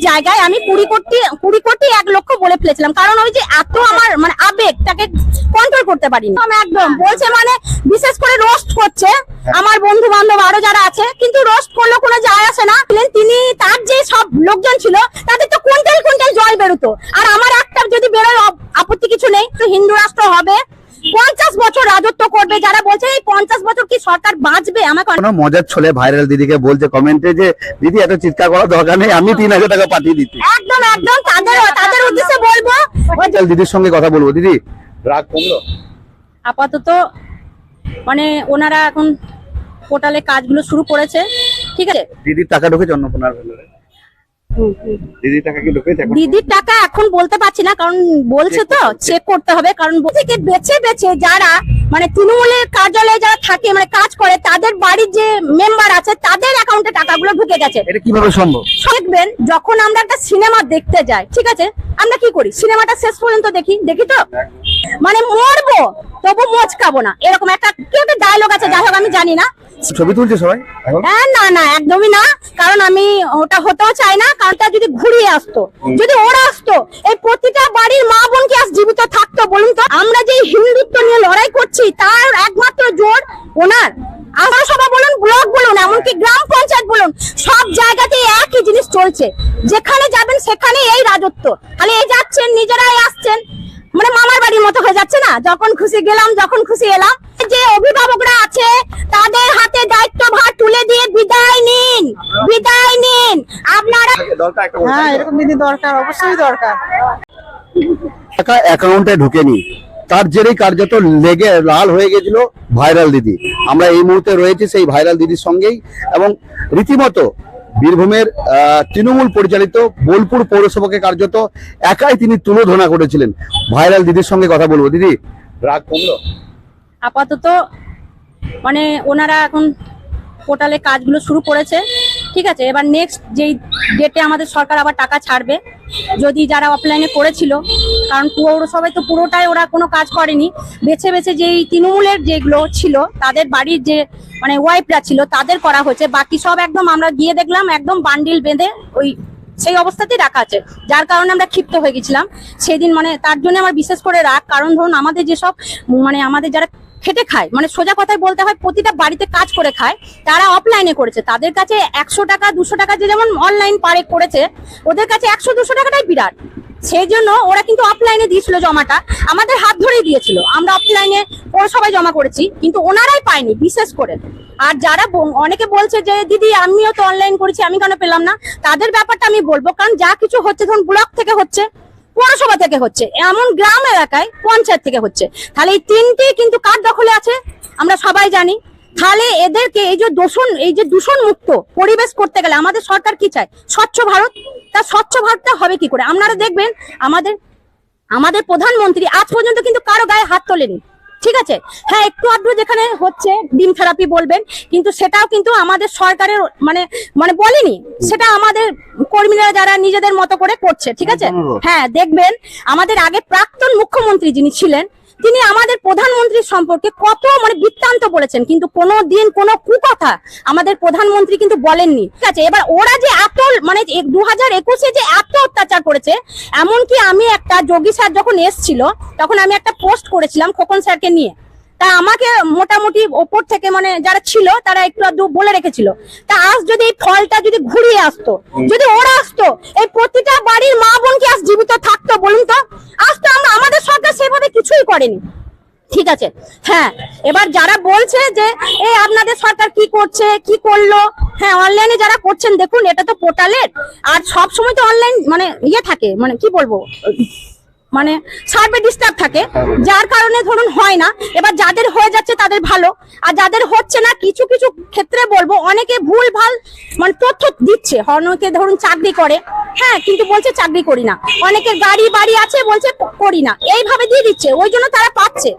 জায়গায় আমি 20 কোটি 1 লক্ষ বলে ফেলেছিলাম, কারণ ওই যে এত আমার মানে আবেগ তাকে কন্ট্রোল করতে পারিনি। একদম বলছে মানে বিশেষ করে রোস্ট করছে আমার বন্ধু বান্ধব আরো যারা আছে, কিন্তু রোস্ট করলে কোনো যায় আসে না। তিনি তার যে সব লোকজন ছিল তাদের তো কুইন্টাল কুইন্টাল জল বেরোতো, আর আমার একটা যদি বেরোয় আপত্তি কিছু নেই। তো হিন্দু রাষ্ট্র হবে, 50 বছর রাজত্ব করবে। যারা বলছে এই 50 বছর কি সরকার বাঁচবে, আমাকে মজার ছলে ভাইরাল দিদিকে বলছে কমেন্টে যে দিদি এত চিৎকার করার দরকার নেই, আমি 3000 টাকা পাঠিয়ে দিচ্ছি। একদম একদম তাদের উদ্দেশ্যে বলবো, দিদির সঙ্গে কথা বলবো। দিদি রাগ কমলো? আপাতত মানে ওনারা এখন পোর্টালে কাজগুলো শুরু করেছে, ঠিক আছে। দিদির টাকা ঢুকেছে অন্নপূর্ণার ভেতরে? দিদির টাকা কি ঢুকেছে? দিদির টাকা এখন বলতে পারছি না, কারণ বলছে তো চেক করতে হবে। কারণ থেকে বেছে বেছে যারা মানে তৃণমূলের কার্যালয়ে যারা থাকে মানে কাজ করে, তাদের বাড়ির যে মেম্বার আছে তাদের অ্যাকাউন্টে টাকাগুলো ঢুকে গেছে। এটা কিভাবে সম্ভব? দেখবেন যখন আমরা একটা সিনেমা দেখতে যাই, ঠিক আছে, আমরা কি করি, সিনেমাটা শেষ পর্যন্ত দেখি তো মানে মরবো তবু মচকাবো না, এরকম একটা কি একটা ডায়লগ আছে। যাই হোক আমি জানি না। ছবি তুলছে সবাই? না না একদমই না, কারণ আমি ওটা হতেও চাই না। কারণ তা যদি ঘুরিয়ে আসতো, যদি ওরা আসতো, এই প্রতিটা বাড়ির মা বোন কি আজ জীবিত থাকতো বলুন তো? আমরা যে হিন্দুত্ব নিয়ে লড়াই করছি তার একমাত্র জোর ওনার আলোচনা বলুন, ব্লক বলুন, এমনকি গ্রাম পঞ্চায়েত বলুন, সব জায়গাতে একই জিনিস চলছে। যেখানে যাবেন সেখানে এই রাজত্ব। খালি এই যাচ্ছেন নিজেরাই আসছেন, মানে মামার বাড়ির মতো হয়ে যাচ্ছে না। যখন খুশি গেলাম, যখন খুশি এলাম। যে অভিভাবকরা আছে তাদের হাতে দায়িত্বভার তুলে দিয়ে বিদায় নিন, বিদায় নিন আপনারা। হ্যাঁ, এরকম দিদি দরকার, অবশ্যই দরকার। টাকা অ্যাকাউন্টে ঢুকেনি, তার জেরেই কার্যত লেগে লাল হয়ে গেছিল ভাইরাল দিদি। আমরা এই মুহূর্তে রয়েছি সেই ভাইরাল দিদির সঙ্গেই, এবং রীতিমতো বীরভূমের তৃণমূল পরিচালিত বোলপুর পৌরসভাকে কার্যত একাই তিনি তুলোধনা করেছিলেন। ভাইরাল দিদির সঙ্গে কথা বলবো। দিদি রাগ কমলো? আপাতত মানে ওনারা এখন পোর্টালে কাজগুলো শুরু করেছে, ঠিক আছে। এবার নেক্সট যেই ডেটে আমাদের সরকার আবার টাকা ছাড়বে, যদি যারা অফলাইনে করেছিল, কারণ পৌরসভায় তো পুরোটাই ওরা কোনো কাজ করেনি, বেছে বেছে যেই তৃণমূলের যেগুলো ছিল তাদের বাড়ির যে মানে ওয়াইফরা ছিল তাদের করা হয়েছে। বাকি সব একদম আমরা গিয়ে দেখলাম একদম বান্ডিল বেঁধে ওই সেই অবস্থাতেই রাখা আছে, যার কারণে আমরা ক্ষিপ্ত হয়ে গেছিলাম সেদিন। মানে তার জন্য আমার বিশেষ করে রাগ, কারণ ধরুন আমাদের যেসব মানে আমাদের যারা খেটে খায়, মানে সোজা কথায় বলতে হয় প্রতিটা বাড়িতে কাজ করে খায়, তারা অফলাইনে করেছে। তাদের কাছে 100 টাকা 200 টাকা যে যেমন অনলাইন পারে করেছে, ওদের কাছে 100-200 টাকাটাই বিরাট। সেই জন্য ওরা কিন্তু অফলাইনে দিয়েছিল জমাটা, আমাদের হাত ধরেই দিয়েছিল। আমরা অফলাইনে সবাই জমা করেছি, কিন্তু ওনারাই পায়নি বিশেষ করে। আর যারা অনেকে বলছে যে দিদি আমিও তো অনলাইন করেছি, আমি কেন পেলাম না, তাদের ব্যাপারটা আমি বলবো। কারণ যা কিছু হচ্ছে ধরুন ব্লক থেকে হচ্ছে, পৌরসভা থেকে হচ্ছে, এমন গ্রাম এলাকায় পঞ্চায়েত থেকে হচ্ছে। তাহলে এই তিনটি কিন্তু কার দখলে আছে আমরা সবাই জানি। তাহলে এদেরকে এই যে দূষণ মুক্ত পরিবেশ করতে গেলে আমাদের সরকার কি চায়? স্বচ্ছ ভারত। তা স্বচ্ছ ভারতটা হবে কি করে? আপনারা দেখবেন আমাদের প্রধানমন্ত্রী আজ পর্যন্ত কিন্তু কারো গায়ে হাত তোলেনি, ঠিক আছে। হ্যাঁ, একটু আধটু যেখানে হচ্ছে ডিম থেরাপি বলবেন, কিন্তু সেটাও কিন্তু আমাদের সরকারের মানে বলেনি, সেটা আমাদের কর্মীরা যারা নিজেদের মতো করে করছে, ঠিক আছে। হ্যাঁ, দেখবেন আমাদের আগে প্রাক্তন মুখ্যমন্ত্রী যিনি ছিলেন, তিনি আমাদের প্রধানমন্ত্রীর সম্পর্কে কত মানে বৃত্তান্ত বলেছেন, কিন্তু কোনো দিন কোনো কুকথা আমাদের প্রধানমন্ত্রী কিন্তু বলেননি, ঠিক আছে। এবার ওরা যে এত মানে 2021-এ যে এত অত্যাচার করেছে, এমনকি আমি একটা যোগী স্যার যখন এসছিল তখন আমি একটা পোস্ট করেছিলাম খোকন স্যারকে নিয়ে। তা আমাকে মোটামুটি ওপর থেকে মানে যারা ছিল তারা একটু আধটু বলে রেখেছিল। তা আজ যদি এই ফলটা যদি ঘুরিয়ে আসতো, যদি ওরা আসতো, এই প্রতিটা বাড়ির মা বোন কি আজ জীবিত থাকতো বলুন তো? আজ তো আমাদের সরকার সেভাবে কিছুই করেনি, ঠিক আছে। হ্যাঁ, এবার যারা বলছে যে এই আপনাদের সরকার কি করছে কি করলো, হ্যাঁ অনলাইনে যারা করছেন দেখুন, এটা তো পোর্টালের, আর সব সময় তো অনলাইন মানে ইয়ে থাকে, মানে কি বলবো, মানে সার্ভে ডিস্টার্ব থাকে, যার কারণে ধরুন হয় না। এবার যাদের হয়ে যাচ্ছে তাদের ভালো, আর যাদের হচ্ছে না কিছু কিছু ক্ষেত্রে বলবো অনেকে ভুল ভাল মানে তথ্য দিচ্ছে। অনেকে ধরুন চাকরি করে, হ্যাঁ, কিন্তু বলছে চাকরি করি না। অনেকের গাড়ি বাড়ি আছে, বলছে করি না, এইভাবে দিয়ে দিচ্ছে, ওই জন্য তারা পাচ্ছে।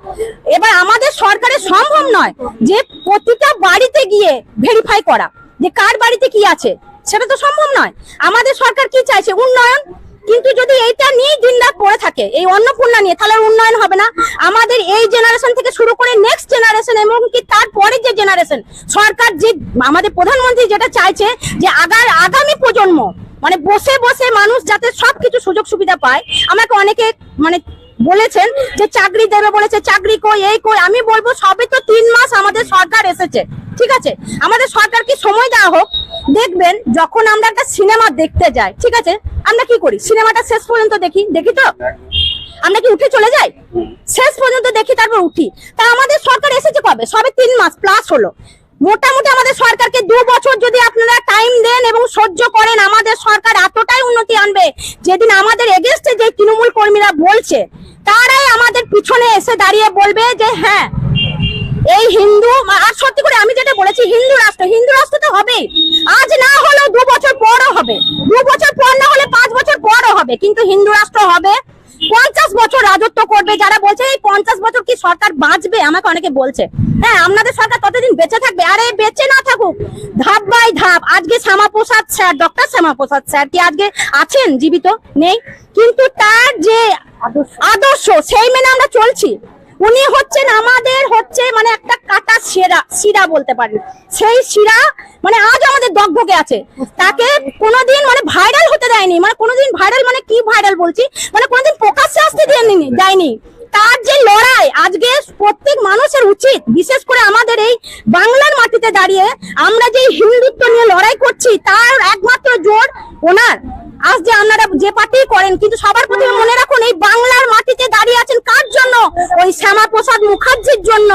এবার আমাদের সরকারের সম্ভব নয় যে প্রতিটা বাড়িতে গিয়ে ভেরিফাই করা যে কার বাড়িতে কি আছে, সেটা তো সম্ভব নয়। আমাদের সরকার কি চাইছে? উন্নয়ন। কিন্তু যদি এইটা নিয়ে দিনরাত পড়ে থাকে, এই অন্নপূর্ণা নিয়ে, তাহলে আর উন্নয়ন হবে না। আমাদের এই জেনারেশন থেকে শুরু করে নেক্সট জেনারেশন এবং কি তারপরে যে জেনারেশন, সরকার যে আমাদের প্রধানমন্ত্রী যেটা চাইছে যে আগামী প্রজন্ম মানে বসে বসে মানুষ যাতে সবকিছু সুযোগ সুবিধা পায়। আমাকে অনেকে মানে বলেছেন যে চাকরি দেবে বলেছে, চাকরি কই এই কই। আমি বলবো সবে তো 3 মাস আমাদের সরকার এসেছে, ঠিক আছে, আমাদের সরকারকে সময় দেওয়া হোক। দেখবেন যখন আমরা একটা সিনেমা দেখতে যাই, ঠিক আছে, আমরা কি করি, সিনেমাটা শেষ পর্যন্ত দেখি তো আমরা কি উঠে চলে যাই? শেষ পর্যন্ত দেখি তারপর উঠি। তা আমাদের সরকার এসেছে কবে? সবে 3 মাস প্লাস হলো। মোটামুটি আমাদের সরকারকে 2 বছর যদি আপনারা টাইম দেন এবং সহ্য করেন, আমাদের সরকার এতটাই উন্নতি আনবে। যেদিন আমাদের এগেনস্টে যে তৃণমূল কর্মীরা বলছে, তারাই আমাদের পিছনে এসে দাঁড়িয়ে বলবে যে হ্যাঁ এই হিন্দু, আর সত্যি করে আমি যেটা বলেছি, হিন্দু রাষ্ট্র তো হবেই। আজ না হলেও 2 বছর পরও হবে, 2 বছর পর না হলে 5 বছর পরও হবে, কিন্তু হিন্দু রাষ্ট্র হবে। 50 বছর রাজত্ব করবে। যারা বলছে এই 50 বছর কি সরকার বাঁচবে, আমাকে অনেকে বলছে হ্যাঁ আপনাদের সরকার ততদিন বেঁচে থাকবে। আরে বেঁচে না থাকুক, ধাপ বাই ধাপ। আজকে Shyamaprasad sir, doctor Shyamaprasad sir কি আজকে আছেন? জীবিত নেই, কিন্তু তার যে আদর্শ সেই মেনে আমরা চলছি। উনি হচ্ছেন আমাদের মানে একটা কাটা শিরা বলতে পারেন। সেই শিরা মানে আজ আমাদের দগদগে আছে। তাকে কোনোদিন মানে ভাইরাল হতে দেয়নি, মানে কোনোদিন ভাইরাল মানে কি ভাইরাল বলছি, মানে কোনোদিন প্রকাশ্যে আসতে দেয়নি। তার যে লড়াই আজকে প্রত্যেক মানুষের উচিত, বিশেষ করে আমাদের এই বাংলার মাটিতে দাঁড়িয়ে আমরা যে হিন্দুত্ব নিয়ে লড়াই করছি, তার একমাত্র জোর ওনার। আজ যে আপনারা যে পার্টি করেন, কিন্তু সবার প্রথমে মনে রাখুন এই বাংলার মাটিতে দাঁড়িয়ে আছেন কার জন্য? ওই শ্যামাপ্রসাদ মুখার্জির জন্য।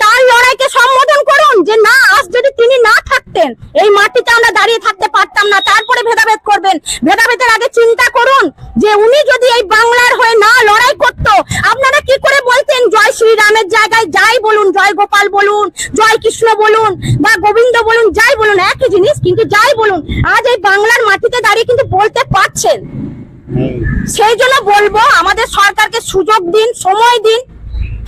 তার লড়াইকে সম্বোধন করুন যে না, আজ যদি তিনি না থাকতেন এই মাটিতে আমরা দাঁড়িয়ে থাকতে পারতাম না। তারপরে ভেদাভেদ করবেন, ভেদাভেদের আগে চিন্তা করুন যে উনি যদি এই বাংলার হয়ে না লড়াই করত, আপনারা কি করে বলতেন জয় শ্রীরামের জায়গায় যাই বলুন, জয় গোপাল বলুন, জয় কৃষ্ণ বলুন বা গোবিন্দ বলুন, যাই বলুন একই জিনিস, কিন্তু যাই বলুন আজ এই বাংলার মাটিতে দাঁড়িয়ে কিন্তু বলতে পারছেন। সেই জন্য বলবো আমাদের সরকারকে সুযোগ দিন, সময় দিন।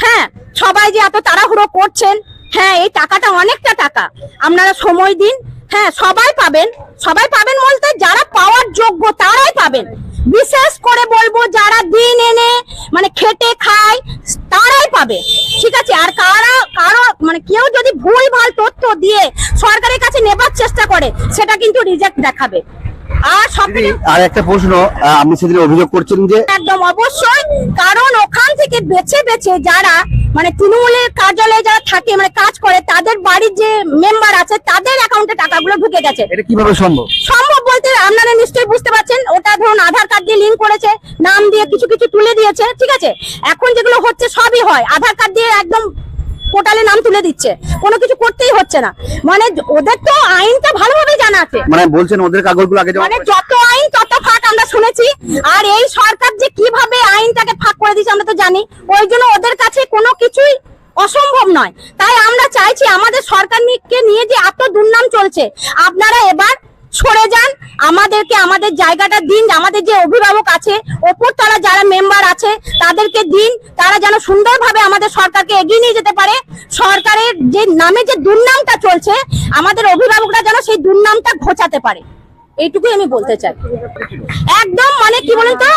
হ্যাঁ সবাই যে এত তাড়াহুড়ো করছেন, হ্যাঁ এই টাকাটা অনেকটা টাকা, আপনারা সময় দিন। হ্যাঁ সবাই পাবেন বলতে যারা পাওয়ার যোগ্য তারাই পাবেন। বিশেষ করে বলবো যারা দিন এনে মানে খেটে খায় তারাই পাবে, ঠিক আছে। আর কারো মানে কেউ যদি ভুলভাল তথ্য দিয়ে সরকারের কাছে নেবার চেষ্টা করে, সেটা কিন্তু রিজেক্ট দেখাবে। আর আর একটা প্রশ্ন, আপনি সেদিন অভিযোগ করছেন যে একদম অবশ্যই, কারণ ওখান থেকে বেছে বেছে যারা মানে তৃণমূলের কার্যালয়ে যারা থাকে মানে কাজ করে, তাদের বাড়ির যে মেম্বার আছে তাদের অ্যাকাউন্টে টাকাগুলো ঢুকে গেছে। এটা কিভাবে সম্ভব? সম্ভব বলতে আপনারা নিশ্চয়ই বুঝতে পারছেন, ওটা ধরুন আধার কার্ড দিয়ে লিংক করেছে, নাম দিয়ে কিছু কিছু তুলে দিয়েছে, ঠিক আছে। এখন যেগুলো হচ্ছে সবই হয় আধার কার্ড দিয়ে, একদম পোর্টালে নাম তুলে দিচ্ছে, কোনো কিছু করতেই হচ্ছে না। মানে ওদের তো আইনটা ভালোভাবে জানা আছে, মানে বলছেন ওদের কাগজগুলো আগে মানে যত আইন তত ফাঁক আমরা শুনেছি। আর এই সরকার যে কিভাবে আইনটাকে ফাঁক করে দিয়েছে আমরা তো জানি, ওই জন্য ওদের কাছে কোনো কিছুই অসম্ভব নয়। তাই আমরা চাইছি আমাদের সরকারকে নিয়ে যে এত দুর্নাম চলছে, আপনারা এবার সরে যান, আমাদেরকে আমাদের জায়গাটা দিন। আমাদের যে অভিভাবক আছে, ওপর তলা যারা মেম্বার আছে তাদেরকে দিন, তারা যেন সুন্দরভাবে আমাদের সরকারকে এগিয়ে নিয়ে যেতে পারে। সরকারের যে নামে যে দুর্নামটা চলছে, আমাদের অভিভাবকরা যেন সেই দুর্নামটা ঘোচাতে পারে, এইটুকুই আমি বলতে চাই। একদম মানে কি বলুন তো,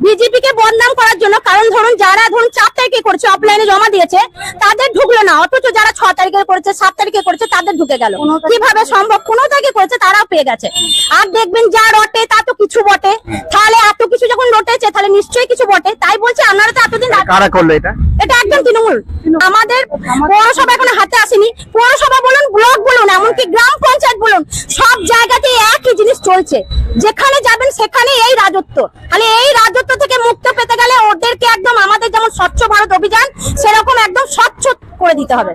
বিজেপি কে বদনাম করার জন্য। কারণ ধরুন যারা 4 তারিখে করেছে, অফলাইনে জমা দিয়েছে, তাদের ঢুকলো না, অথচ যারা 6 তারিখে করেছে, 7 তারিখে করেছে, তাদের ঢুকে গেল। কিভাবে সম্ভব? 15 তারিখে করেছে তারাও পেয়ে গেছে। আর দেখবেন যা রটে তা তো কিছু বটে, তাহলে এত কিছু যখন রটেছে তাহলে নিশ্চয়ই কিছু বটে। তাই বলছে আপনারা তো এতদিন কারা করলো এটা? এটা একদম তৃণমূল। আমাদের পৌরসভা এখন হাতে আসেনি, পৌরসভা বলুন, ব্লক বলুন, এমনকি গ্রাম পঞ্চায়েত বলুন, সব জায়গাতে একই জিনিস চলছে। যেখানে যাবেন সেখানে এই রাজত্ব। তাহলে এই রাজত্ব থেকে মুক্ত পেতে গেলে ওদেরকে একদম আমাদের যেমন স্বচ্ছ ভারত অভিযান, সেরকম একদম স্বচ্ছ করে দিতে হবে।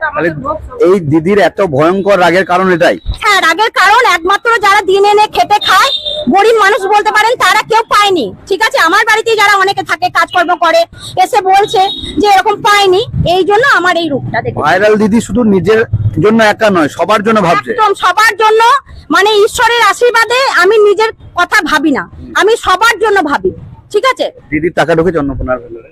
এই দিদির এত ভয়ঙ্কর রাগের কারণ এটাই? হ্যাঁ রাগের কারণ একমাত্র যারা দিন এনে খেটে খায়, গরিব মানুষ বলতে পারেন, তারা কেউ পায়নি, ঠিক আছে। আমার বাড়িতে যারা অনেকে থাকে, কাজকর্ম করে, এসে বলছে যে এরকম পায়নি, এই জন্য আমার এই রূপটা দেখে। ভাইরাল দিদি শুধু নিজের জন্য একা নয়, সবার জন্য ভাবছে। একদম সবার জন্য, মানে ঈশ্বরের আশীর্বাদে আমি নিজের কথা ভাবি না, আমি সবার জন্য ভাবি, ঠিক আছে। দিদির টাকা ঢুকেছে অন্নপূর্ণার ভেতরে?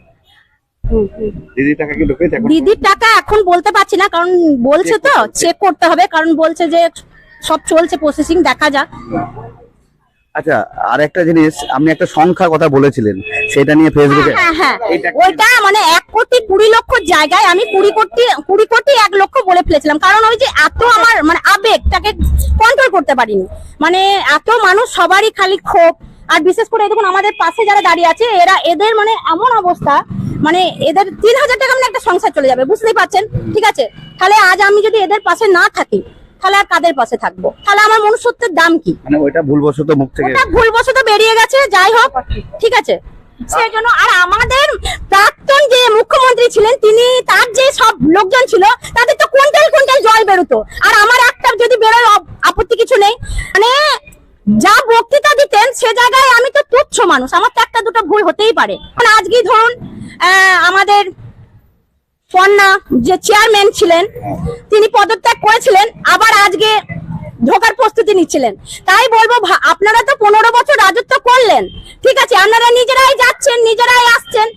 দিদির টাকা কি ঢুকেছে? দিদির টাকা এখন বলতে পারছি না, কারণ বলছে তো চেক করতে হবে, কারণ বলছে যে সব চলছে প্রসেসিং, দেখা যাক। আচ্ছা, আর একটা জিনিস, আপনি একটা সংখ্যা কথা বলেছিলেন, সেটা নিয়ে ফেসবুকে হ্যাঁ এইটা ওইটা মানে 1,20,00,000 জায়গায় আমি 20 কোটি 1 লক্ষ বলে ফেলেছিলাম, কারণ ওই যে এত আমার মানে আবেগটাকে কন্ট্রোল করতে পারিনি। মানে এত মানুষ, সবারই খালি ক্ষোভ। আর বিশেষ করে দেখুন আমাদের পাশে যারা দাঁড়িয়ে আছে, এদের মানে এমন অবস্থা, মানে এদের 3,000 টাকা মানে একটা সংসার চলে যাবে, বুঝতেই পারছেন। ঠিক আছে, তাহলে আজ আমি যদি এদের পাশে না থাকি, তাহলে আর কাদের পাশে থাকবো? তাহলে আমার মনুষ্যত্বের দাম কি? মানে ওইটা ভুলবশত মুখ থেকে ওটা ভুলবশত বেরিয়ে গেছে, যাই হোক, ঠিক আছে। সেই জন্য আর আমাদের প্রাক্তন যে মুখ্যমন্ত্রী ছিলেন, তিনি, তার যে সব লোকজন ছিল, তাদের তো কুইন্টাল কুইন্টাল জল বেরোতো, আর আমার একটা যদি বেরোয় আপত্তি কিছু নেই। মানে যা বক্তৃতা দিতেন, সে জায়গায় আমি তো তুচ্ছ মানুষ, আমার তো একটা দুটো ভুল হতেই পারে। মানে আজকেই ধরুন আমাদের পন্না যে চেয়ারম্যান ছিলেন, তিনি পদত্যাগ করেছিলেন, আবার আজকে ঢোকার প্রস্তুতি নিচ্ছিলেন। তাই বলবো, আপনারা তো 15 বছর রাজত্ব করলেন, ঠিক আছে, আপনারা নিজেরাই যাচ্ছেন, নিজেরাই আসছেন,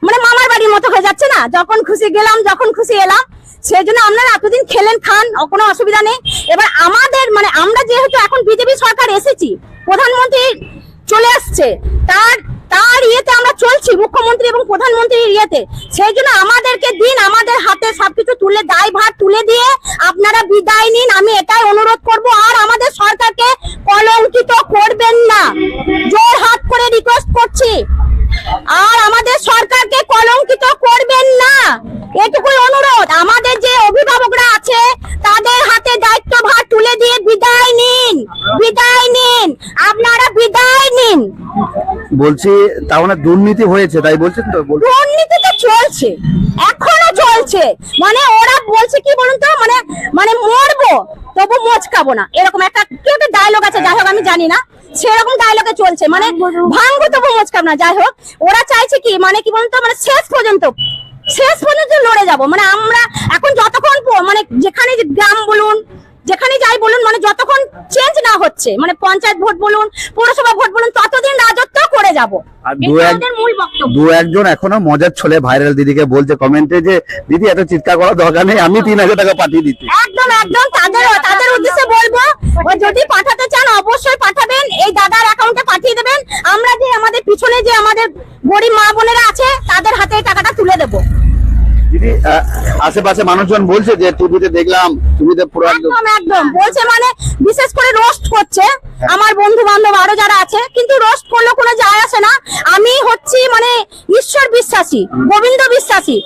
মানে মামার বাড়ির মতো হয়ে যাচ্ছে না, যখন খুশি গেলাম, যখন খুশি এলাম। সেই জন্য আপনারা এতদিন খেলেন, খান, কোনো অসুবিধা নেই। এবার আমাদের মানে আমরা যেহেতু এখন বিজেপি সরকার এসেছি, প্রধানমন্ত্রী চলে আসছে, তার ইয়েতে আমরা চলছি, মুখ্যমন্ত্রী এবং প্রধানমন্ত্রীর ইয়েতে। সেই জন্য আমাদেরকে দিন, আমাদের হাতে সবকিছু তুলে, দায়ভার তুলে দিয়ে আপনারা বিদায় নিন, আমি এটাই অনুরোধ করব। আর আমাদের সরকারকে কলঙ্কিত করবেন না, জোর হাত করে রিকোয়েস্ট করছি। আর আমাদের সরকারকে কলঙ্কিত করবেন না, এটুকুই অনুরোধ। আমাদের যে অভিভাবকরা আছে, তাদের হাতে দায়িত্বভার তুলে দিয়ে বিদায় নিন, বিদায় নিন, আপনারা বিদায় নিন। বলছি, তাহলে দুর্নীতি হয়েছে তাই বলছেন তো? দুর্নীতি তো চলছে, এখনো চলছে। মানে ওরা বলছে কি বলুন তো, মানে মরবো তবু মোচকাবো না, এরকম একটা কি একটা ডায়লগ আছে, যাই হোক আমি জানি না, সেরকম ডায়লগে চলছে। মানে ভাঙবো তবু মোচকাবো না, যাই হোক। ওরা চাইছে কি, মানে কি বলুন তো, মানে শেষ পর্যন্ত লড়ে যাব। মানে আমরা এখন যতক্ষণ মানে যেখানে গ্রাম বলুন, যেখানে যাই বলুন, মানে যতক্ষণ চেঞ্জ না হচ্ছে, মানে পঞ্চায়েত ভোট বলুন, পৌরসভা ভোট বলুন, ততদিন রাজত্ব করে যাব। আর মূল বক্তব্য। দু একজন এখনো মজার ছলে ভাইরাল দিদিকে বলছে কমেন্টে যে, দিদি এত চিৎকার করার দরকার নেই, আমি 3,000 টাকা পাঠিয়ে দিচ্ছি। একদম একদম, তাদের উদ্দেশ্যে বলবো, ও যদি পাঠাতে চান অবশ্যই পাঠাবেন, এই দাদার অ্যাকাউন্টে পাঠিয়ে দেবেন। আমরা যে আমাদের পিছনে যে আমাদের গরিব মা বোনেরা আছে, তাদের হাতে এই টাকাটা তুলে দেবো। দিদি, আশেপাশে মানুষজন বলছে যে টিভিতে দেখলাম, টিভিতে পুরো একদম একদম বলছে, মানে বিশেষ করে রোস্ট করছে আমার বন্ধু বান্ধব আরো যারা আছে, কিন্তু রোস্ট করলে কোনো যায় আসে না। আমি হচ্ছি মানে ঈশ্বর বিশ্বাসী, গোবিন্দ বিশ্বাসী।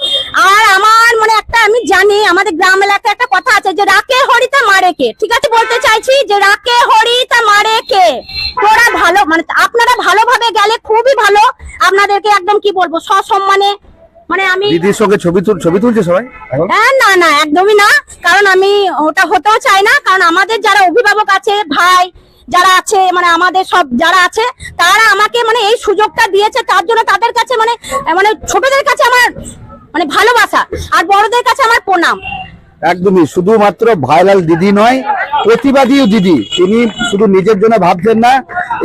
আর আমার মানে একটা আমি জানি, আমাদের গ্রাম এলাকায় একটা কথা আছে যে রাকে হরি তা মারে কে। ঠিক আছে, বলতে চাইছি যে রাকে হরি তা মারে কে। তোরা ভালো, মানে আপনারা ভালোভাবে গেলে খুবই ভালো, আপনাদেরকে একদম কি বলবো, সসম্মানে, মানে আমি দিদির সঙ্গে ছবি তুলছে সবাই এখন? না না, একদমই না, কারণ আমি ওটা হতেও চাই না। কারণ আমাদের যারা অভিভাবক আছে, ভাই যারা আছে, মানে আমাদের সব যারা আছে, তারা আমাকে মানে এই সুযোগটা দিয়েছে, তার জন্য তাদের কাছে মানে ছোটদের কাছে আমার মানে ভালোবাসা, আর বড়দের কাছে আমার প্রণাম। একদমই, শুধুমাত্র ভাইরাল দিদি নয়, প্রতিবাদীও দিদি। তিনি শুধু নিজের জন্য ভাবছেন না,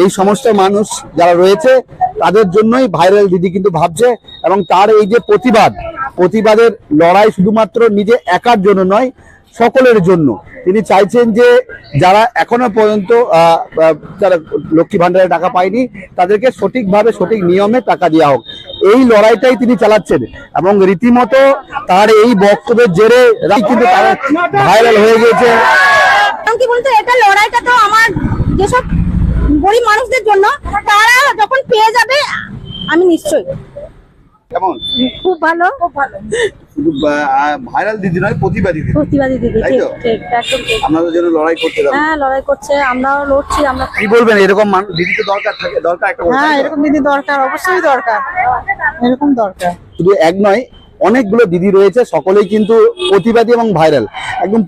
এই সমস্ত মানুষ যারা রয়েছে তাদের জন্যই ভাইরাল দিদি কিন্তু ভাবছে। এবং তার এই যে প্রতিবাদের লড়াই শুধুমাত্র নিজে একার জন্য নয়, সকলের জন্য। তিনি চাইছেন যে যারা এখনো পর্যন্ত যারা লক্ষ্মী ভান্ডারের টাকা পায়নি, তাদেরকে সঠিকভাবে সঠিক নিয়মে টাকা দেওয়া হোক। এই লড়াইটাই তিনি চালাচ্ছেন, এবং রীতিমতো তার এই বক্তব্যের জেরে কিন্তু তারা ভাইরাল হয়ে গেছে। কি বলতে, এটা লড়াইটা তো আমার যেসব গরিব মানুষদের জন্য, তারা যখন পেয়ে যাবে, আমি নিশ্চয়ই। কেমন? খুব ভালো, খুব ভালো। শুধু ভাইরাল দিদি নয়, প্রতিবাদী দিদি, তাই তো? একদম ঠিক। আপনাদের জন্য লড়াই করতে হবে। হ্যাঁ, লড়াই করছে, আমরাও লড়ছি। আমরা কি বলবেন, এরকম দিদি তো দরকার একটা করে, হ্যাঁ, তাই তো? এরকম দিদি দরকার, অবশ্যই দরকার, এরকম দরকার। শুধু এক নয়, অনেকগুলো দিদি রয়েছে, সকলেই কিন্তু প্রতিবাদী এবং ভাইরাল একদম।